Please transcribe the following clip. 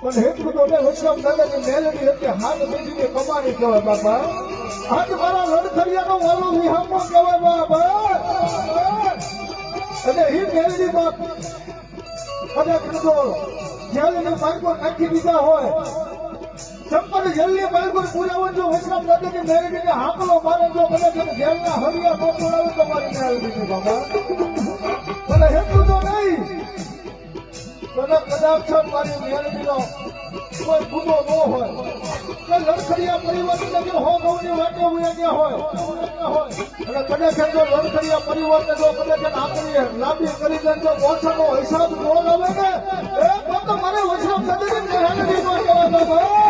પણ હેતુ તો મેં વૈષ્ણવ દાદાની મેલડી હતી હાથ બેસીને કમાણી કહેવાય બાપા. આજ મારા લડખડિયાનો વાલો વિહામો કહેવાય બાપા. અને એ મેલડી બાપ કદાચ તો જેલની માર્ગો નાખી દીધા હોય ચંપલ જેલની માર્ગો પુરાવો જો વૈષ્ણવ દાદાની મેલડીને હાકલો મારે જો કદાચ જેલના હરિયા તો પુરાવે તો મારી મેલડી બાપા. અને હેતુ તો નહીં કદાચ મારી મેલડીનો કોઈ ગુનો ન હોય કે લડખડિયા પરિવારને જો હો ગૌની વાટે ઉયા ગયા હોય અને કદાચ જો લડખડિયા પરિવારને જો કદાચ આકરી લાંબી કરી દે જો ઓછાનો હિસાબ ન લાવે ને એ તો મને વૈષ્ણવ સદની મેલડી નો કહેવાય.